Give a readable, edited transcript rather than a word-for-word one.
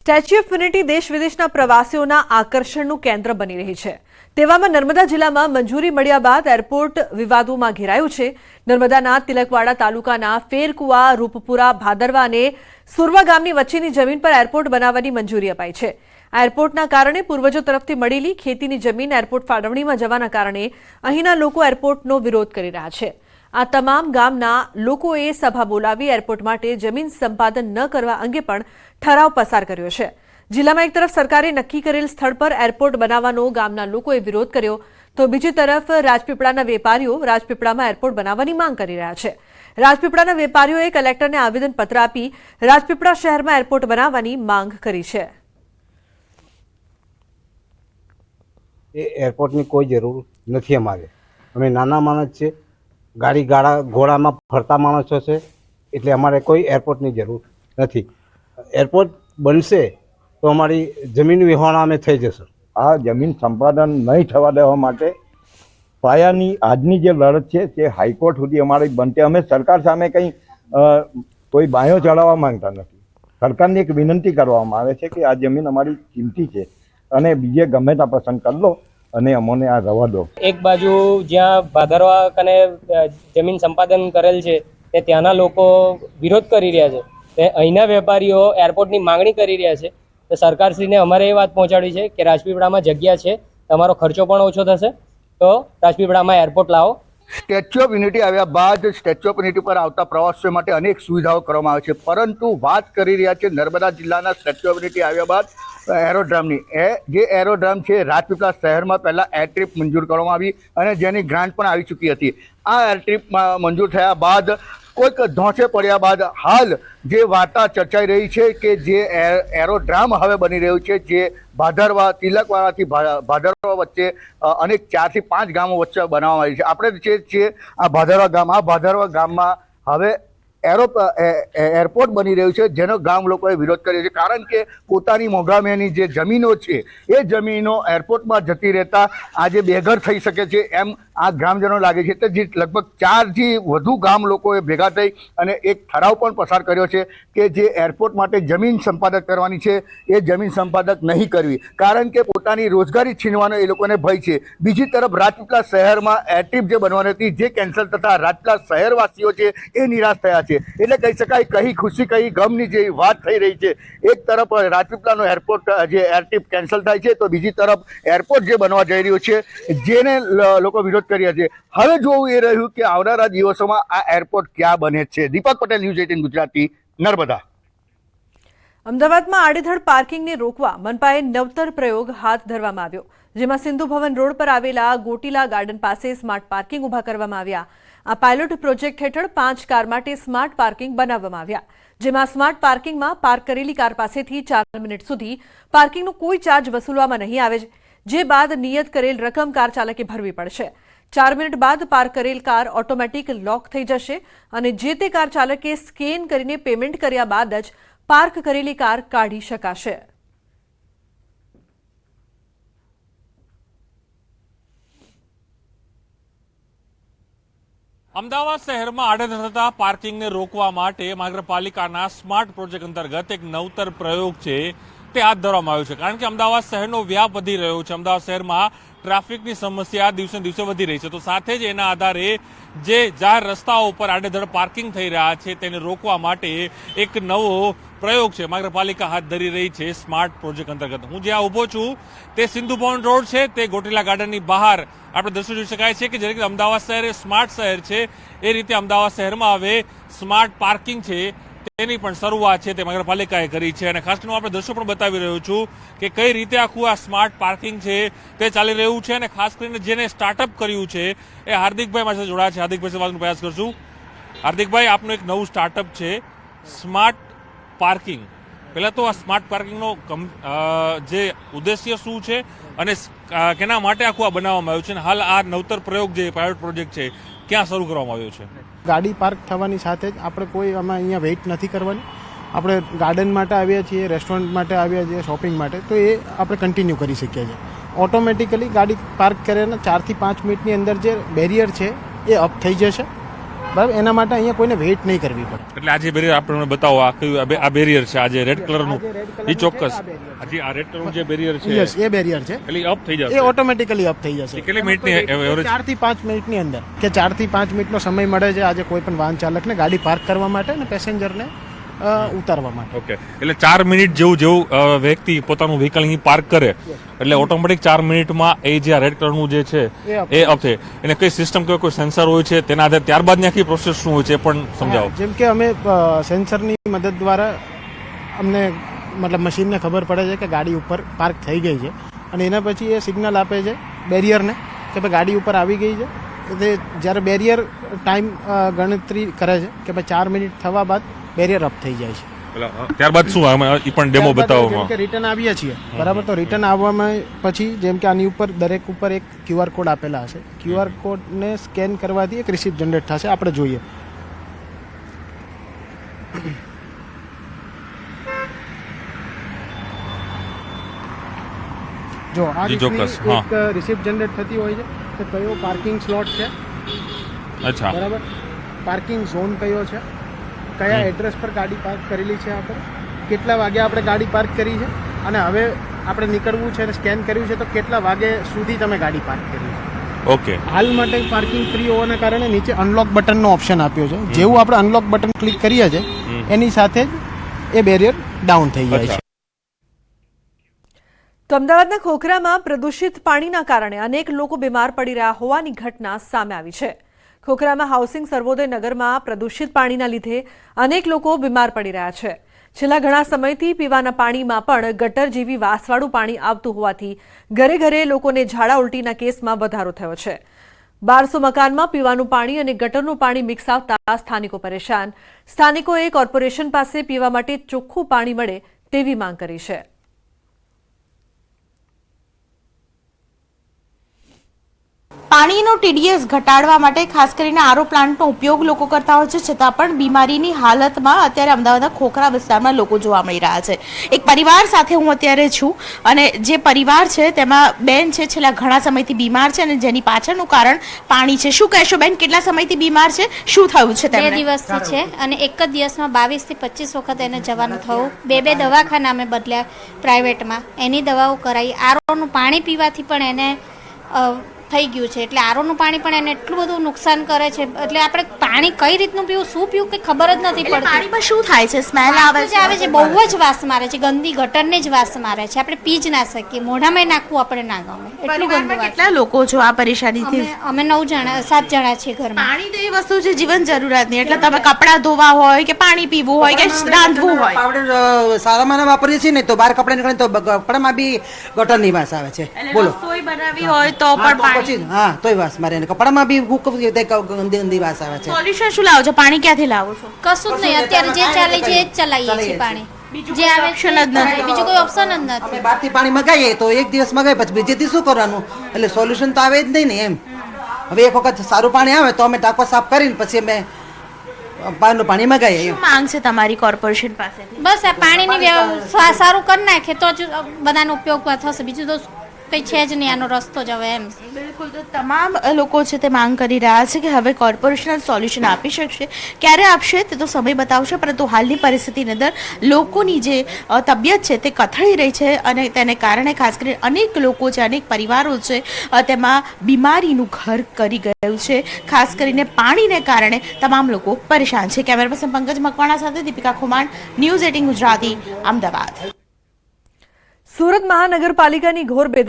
Statue of unity દેશ વિદેશના પ્રવાસીઓના આકર્ષણનું કેન્દ્ર બની રહી છે। તેવામાં નર્મદા જિલ્લામાં મંજૂરી મળ્યા બાદ એરપોર્ટ વિવાદોમાં ઘેરાયું છે। નર્મદાના તિલકવાડા તાલુકાના ફેરકુવા, રૂપપુરા, ભાદરવા અને સુરવા ગામની વચ્ચેની જમીન પર એરપોર્ટ બનાવવાની મંજૂરી અપાઈ છે। આ એરપોર્ટના કારણે પૂર્વજો તરફથી મળેલી ખેતીની જમીન એરપોર્ટ ફાળવણીમાં જવાના કારણે અહીંના લોકો એરપોર્ટનો વિરોધ કરી રહ્યા છે। આ તમામ ગામના લોકોએ સભા બોલાવી એરપોર્ટ માટે જમીન સંપાદન ન કરવા અંગે પણ ઠરાવ પસાર કર્યો છે। જિલ્લામાં એક તરફ સરકારે નક્કી કરેલ સ્થળ પર એરપોર્ટ બનાવવાનો ગામના લોકોએ વિરોધ કર્યો તો બીજી તરફ રાજપીપળાના વેપારીઓ રાજપીપળામાં એરપોર્ટ બનાવવાની માંગ કરી રહ્યા છે। રાજપીપળાના વેપારીઓએ કલેક્ટરને આવેદનપત્ર આપી રાજપીપળા શહેરમાં એરપોર્ટ બનાવવાની માંગ કરી છે। એરપોર્ટની કોઈ જરૂર નથી। અમે નાના માણસ છે, ગાડી ઘોડામાં ફરતા માણસો છે, એટલે અમારે કોઈ એરપોર્ટની જરૂર નથી। એરપોર્ટ બનશે તો અમારી જમીન વિહોણા અમે થઈ જશું। આ જમીન સંપાદન નહીં થવા દેવા માટે પાયાની આજની જે લડત છે તે હાઈકોર્ટ સુધી અમારી બનતે। અમે સરકાર સામે કંઈ કોઈ બાયો ચડાવવા માંગતા નથી। સરકારને એક વિનંતી કરવામાં આવે છે કે આ જમીન અમારી કિંમતી છે અને બીજે ગમે ત્યાં પસંદ કરી લો અને અમને આ રવા દો। એક બાજુ જ્યાં ભાદરવા કને જમીન સંપાદન કરેલ છે તે ત્યાંના લોકો વિરોધ કરી રહ્યા છે, તે અહીંના વેપારીઓ એરપોર્ટની માંગણી કરી રહ્યા છે। તો સરકારશ્રીને અમારે એ વાત પહોંચાડી છે કે રાજપીપળામાં જગ્યા છે, તમારો ખર્ચો પણ ઓછો થશે, તો રાજપીપળામાં એરપોર્ટ લાવો। સ્ટેચ્યુ ઓફ યુનિટી આવ્યા બાદ સ્ટેચ્યુ ઓફ યુનિટી પર આવતા પ્રવાસીઓ માટે અનેક સુવિધાઓ કરવામાં આવે છે, પરંતુ વાત કરી રહ્યા છે નર્મદા જિલ્લાના સ્ટેચ્યુ ઓફ યુનિટી આવ્યા બાદ એરોડ્રામની। જે એરોડ્રામ છે રાજપીપળા શહેરમાં પહેલાં એરટ્રીપ મંજૂર કરવામાં આવી અને જેની ગ્રાન્ટ પણ આવી ચૂકી હતી। આ એરટ્રીપ મંજૂર થયા બાદ કોઈક ધોંચે પડ્યા બાદ હાલ જે વાર્તા ચર્ચાઈ રહી છે કે જે એરોડ્રામ હવે બની રહ્યું છે, જે ભાદરવા તિલકવાડાથી ભાદરવા વચ્ચે અનેક 4 થી 5 ગામો વચ્ચે બનાવવામાં આવી છે। આપણે જે છે આ ભાદરવા ગામમાં હવે એરપોર્ટ બની રહ્યું છે, જેનો ગામ લોકોએ વિરોધ કર્યો છે, કારણ કે પોતાની મોંઘામેની જે જમીનો છે એ જમીનો એરપોર્ટમાં જતી રહેતા આજે બેઘર થઈ શકે છે એમ આ ગ્રામજનો લાગે છે। જે લગભગ 4 થી વધુ ગામ લોકોએ ભેગા થઈ અને એક ઠરાવ પણ પસાર કર્યો છે કે જે એરપોર્ટ માટે જમીન સંપાદક કરવાની છે એ જમીન સંપાદક નહીં કરવી, કારણ કે પોતાની રોજગારી છીનવાનો એ લોકોને ભય છે। બીજી તરફ રાજપીપળા શહેરમાં એરટ્રીપ જે બનવાની હતી જે કેન્સલ થતાં રાજપીપળા શહેરવાસીઓ છે એ નિરાશ થયા છે। એટલે કહી શકાય કઈ ખુશી કઈ ગમની જે વાત થઈ રહી છે। એક તરફ રાજપીપળાનો એરપોર્ટ જે એરટ્રીપ કેન્સલ થાય છે તો બીજી તરફ એરપોર્ટ જે બનવા જઈ રહ્યું છે જેને લોકો વિરોધ કર્યા છે। હવે જોવું એ રહ્યું કે આવનારા દિવસોમાં આ એરપોર્ટ ક્યાં બને છે। દીપક પટેલ, ન્યૂઝ 18 ગુજરાતી, નર્મદા। અમદાવાદમાં આડેધડ પાર્કિંગને રોકવા મનપાએ નવતર પ્રયોગ હાથ ધરવામાં આવ્યો, જેમાં સિંધુ ભવન રોડ પર આવેલા ગોટીલા ગાર્ડન પાસે સ્માર્ટ પાર્કિંગ ઊભા કરવામાં આવ્યા। આ પાયલોટ પ્રોજેક્ટ હેઠળ 5 કાર માટે સ્માર્ટ પાર્કિંગ બનાવવામાં આવ્યા, જેમાં સ્માર્ટ પાર્કિંગમાં પાર્ક કરેલી કાર પાસેથી 4 મિનિટ સુધી પાર્કિંગનો કોઈ ચાર્જ વસૂલવામાં નહીં આવે, જે બાદ નિયત કરેલ રકમ કાર ચાલકે ભરવી પડશે। 4 મિનિટ બાદ પાર્ક કરેલ કાર ઓટોમેટિક લોક થઈ જશે અને જે તે કાર ચાલકે સ્કેન કરીને પેમેન્ટ કર્યા બાદ જ પાર્ક કરેલી કાર કાઢી શકાશે। અમદાવાદ શહેરમાં આડેધડ થતા પાર્કિંગને રોકવા માટે મહાનગરપાલિકાના સ્માર્ટ પ્રોજેક્ટ અંતર્ગત એક નવતર પ્રયોગ છે તે હાથ ધરવામાં આવ્યો છે, કારણ કે અમદાવાદ શહેરનો વ્યાપ વધી રહ્યો છે। અમદાવાદ શહેરમાં ટ્રાફિકની સમસ્યા દિવસે દિવસે વધી રહી છે, તો સાથે જ એના આધારે જે જાહેર રસ્તાઓ ઉપર આડેધડ પાર્કિંગ થઈ રહ્યા છે તેને રોકવા માટે એક નવો પ્રયોગ છે મહાનગરપાલિકા હાથ ધરી રહી છે સ્માર્ટ પ્રોજેક્ટ અંતર્ગત। હું જ્યાં ઊભો છું તે સિંધુ ભવન રોડ છે, તે ગોટીલા ગાર્ડનની બહાર આપણે દ્રશ્યો જોઈ શકાય છે કે જે રીતે અમદાવાદ શહેર એ સ્માર્ટ શહેર છે એ રીતે અમદાવાદ શહેરમાં હવે સ્માર્ટ પાર્કિંગ છે તેની પણ શરૂઆત છે તે મહાનગરપાલિકાએ કરી છે। અને ખાસ કરીને આપણે દ્રશ્યો પણ બતાવી રહ્યો છું કે કઈ રીતે આખું આ સ્માર્ટ પાર્કિંગ છે તે ચાલી રહ્યું છે। અને ખાસ કરીને જેને સ્ટાર્ટઅપ કર્યું છે એ હાર્દિકભાઈ મારી સાથે જોડાયા છે। હાર્દિકભાઈ સાથે વાતનો પ્રયાસ કરશું। હાર્દિકભાઈ, આપનું એક નવું સ્ટાર્ટઅપ છે સ્માર્ટ પાર્કિંગ। પહેલાં તો આ સ્માર્ટ પાર્કિંગનો જે ઉદ્દેશ્ય શું છે અને કેના માટે આખું આ બનાવવામાં આવ્યું છે, અને હાલ આ નવતર પ્રયોગ જે પાયલોટ પ્રોજેક્ટ છે ક્યાં શરૂ કરવામાં આવ્યો છે? ગાડી પાર્ક થવાની સાથે જ આપણે કોઈ આમાં અહીંયા વેઇટ નથી કરવાની। આપણે ગાર્ડન માટે આવ્યા છીએ, રેસ્ટોરન્ટ માટે આવ્યા છીએ, શોપિંગ માટે, તો એ આપણે કન્ટિન્યુ કરી શકીએ છીએ। ઓટોમેટિકલી ગાડી પાર્ક કર્યાના 4 થી 5 મિનિટની અંદર જે બેરિયર છે એ અપ થઈ જશે બરાબર, એના માટે અહીંયા કોઈને વેઇટ નહીં કરવી પડે. એટલે આ જે બેરિયર આપણે બતાવો આ કયું આ બેરિયર છે, આ જે રેડ કલરનું એ ચોક્કસ હજી આ રેડ કલરનું જે બેરિયર છે યસ, એ બેરિયર છે, એટલે અપ થઈ એ જશે. ઓટોમેટિકલી અપ થઈ જશે. એ કેટલી મિનિટની એવરેજ? 4 થી 5 મિનિટની અંદર, કે 4 થી 5 મિનિટનો સમય મળે છે આજે કોઈ પણ વાહન ચાલકને ગાડી પાર્ક કરવા માટે અને પેસેન્જરને ઉતારવા માટે. ઓકે, એટલે 4 મિનિટ જેવું વ્યક્તિ પોતાનું વ્હીકલ અહીં પાર્ક કરે એટલે ઓટોમેટિક 4 મિનિટમાં એ જે આ રેડ કલરનું જે છે એ અપ થાય. એને કઈ સિસ્ટમ કે કોઈ સેન્સર હોય છે તેના આધારે ત્યારબાદની આખી પ્રોસેસ શું હોય છે એ પણ સમજાવો. જેમ કે અમે સેન્સરની મદદ દ્વારા અમને મતલબ મશીનને ખબર પડે છે કે ગાડી ઉપર પાર્ક થઈ ગઈ છે અને એના પછી એ સિગ્નલ આપે છે બેરિયરને કે ભાઈ ગાડી ઉપર આવી ગઈ છે. એટલે જ્યારે બેરિયર ટાઈમ ગણતરી કરે છે કે ભાઈ 4 મિનિટ થવા બાદ બેરિયર અપ થઈ જાય છે. ત્યારબાદ શું એ પણ ડેમો બતાવો. જેમ કે રિટર્ન આવીએ છીએ બરાબર, તો રિટર્ન આવવામાં પછી જેમ કે આની ઉપર દરેક ઉપર એક QR કોડ આપેલા હશે. QR કોડને સ્કેન કરવાથી એક રિસિપ્ટ જનરેટ થશે. આપણે જોઈએ જો આ જી, ચોક્કસ, રીતની હા. એક રિસિપ્ટ જનરેટ થતી હોય છે કે કયો પાર્કિંગ સ્લોટ છે અચ્છા, બરાબર, પાર્કિંગ ઝોન કયો છે, કયા એડ્રેસ પર ગાડી પાર્ક કરેલી છે આપણે, કેટલા વાગે આપણે ગાડી પાર્ક કરી છે અને હવે આપણે નીકળવું છે અને સ્કેન કર્યું છે તો કેટલા વાગે સુધી તમે ગાડી પાર્ક કરી છે. ઓકે. હાલ માટે પાર્કિંગ ફ્રી હોવાના કારણે નીચે અનલોક બટનનો ઓપ્શન આપ્યો છે. જેવું આપણે અનલોક બટન ક્લિક કરીએ છીએ એની સાથે જ એ બેરિયર ડાઉન થઈ જાય છે. તો અમદાવાદના ખોખરામાં પ્રદૂષિત પાણીના કારણે અનેક લોકો બીમાર પડી રહ્યા હોવાની ઘટના સામે આવી છે. ખોખરામાં હાઉસિંગ સર્વોદય નગરમાં પ્રદૂષિત પાણીના લીધે અનેક લોકો બીમાર પડી રહ્યા છે. છેલ્લા ઘણા સમયથી પીવાના પાણીમાં પણ ગટર જેવી વાસવાળું પાણી આવતું હોવાથી ઘરે ઘરે લોકોને ઝાડા ઉલટીના કેસમાં વધારો થયો છે. 1200 મકાનમાં પીવાનું પાણી અને ગટરનું પાણી મિક્સ આવતા સ્થાનિકો પરેશાન. સ્થાનિકોએ કોર્પોરેશન પાસે પીવા માટે ચોખ્ખું પાણી મળે તેવી માંગ કરી છે. પાણીનો TDS ઘટાડવા માટે ખાસ કરીને આરો પ્લાન્ટનો ઉપયોગ લોકો કરતા હોય છે, છતાં પણ બીમારીની હાલતમાં અત્યારે અમદાવાદના ખોખરા વિસ્તારમાં લોકો જોવા મળી રહ્યા છે. એક પરિવાર સાથે હું અત્યારે છું અને જે પરિવાર છે તેમાં બેન છે, છેલ્લા ઘણા સમયથી બીમાર છે અને જેની પાછળનું કારણ પાણી છે. શું કહેશો બેન, કેટલા સમયથી બીમાર છે, શું થયું છે તેમને? 2 દિવસથી છે અને એક જ દિવસમાં 22 થી 25 વખત એને જવાનું થયું. 2 દવાખાના અમે બદલ્યા પ્રાઇવેટમાં, એની દવાઓ કરાવી. આરોનું પાણી પીવાથી પણ એને થઈ ગયું છે. એટલે આરોનું પાણી પણ એને એટલું બધું નુકસાન કરે છે. એટલે આપણે પાણી કઈ રીતનું પીવું, શું પીવું કે ખબર જ નથી પડતી. પાણીમાં શું થાય છે? સ્મેલ આવે છે, બહુ જ વાસ મારે છે, ગંદી ગટરને જ વાસ મારે છે. આપણે પી જ ના શકીએ, મોઢામાં નાખવું આપણે ના ગમે, એટલું ગંદુ વાસ. કેટલા લોકો છો આ પરેશાનીથી? અમે 7 જણા છીએ ઘરમાં. પાણી તો એ વસ્તુ છે જીવન જરૂરિયાતની. એટલે તમે કપડાં ધોવા હોય કે પાણી પીવું હોય કે રાંધવું હોય, પાવડર સારામાં વાપરીએ છીએ ને તો બહાર કપડા નીકળે તો કપડામાં બી ગટરની વાસ આવે છે. બોલો, રસોઈ બનાવી હોય તો પણ પછી હા તોય વાસ મારે અને કપડામાં બી ગંદી વાસ આવે છે. સોલ્યુશન શું લાવો છો? પાણી ક્યાંથી લાવો છો? કશું જ નહીં, અત્યારે જે ચાલે છે એ જ ચલાવીએ છીએ પાણી. જે આવે ઓપ્શન જ નથી. બીજું કોઈ ઓપ્શન જ નથી. અમે બહારથી પાણી મગાવીએ તો એક દિવસ મગાવીએ પછી બીજે દી શું કરવાનું, એટલે સોલ્યુશન તો આવે જ નહીં ને એમ. હવે એક વખત સારું પાણી આવે તો અમે ટાંકો સાફ કરીને પછી અમે બહારનું પાણી મગાવીએ. શું માંગ છે તમારી કોર્પોરેશન પાસેથી? બસ આ પાણીની સારું કરી નાખે તો જ બધાનો ઉપયોગ થશે. બીજું તો કંઈ છે જ નહીં, આનો રસ્તો જ હવે એમ. બિલકુલ, તો તમામ લોકો છે તે માંગ કરી રહ્યા છે કે હવે કોર્પોરેશન સોલ્યુશન આપી શકશે. ક્યારે આપશે તે તો સમય બતાવશે, પરંતુ હાલની પરિસ્થિતિની અંદર લોકોની જે તબિયત છે તે કથળી રહી છે અને તેને કારણે ખાસ કરીને અનેક લોકો છે, અનેક પરિવારો છે તેમાં બીમારીનું ઘર કરી ગયું છે. ખાસ કરીને પાણીને કારણે તમામ લોકો પરેશાન છે. કેમેરા પર્સન પંકજ મકવાણા સાથે દીપિકા ખુમાણ, ન્યૂઝ 18 ગુજરાતી, અમદાવાદ. સુરત મહાનગરપાલિકાની ઘોર બેદરકારી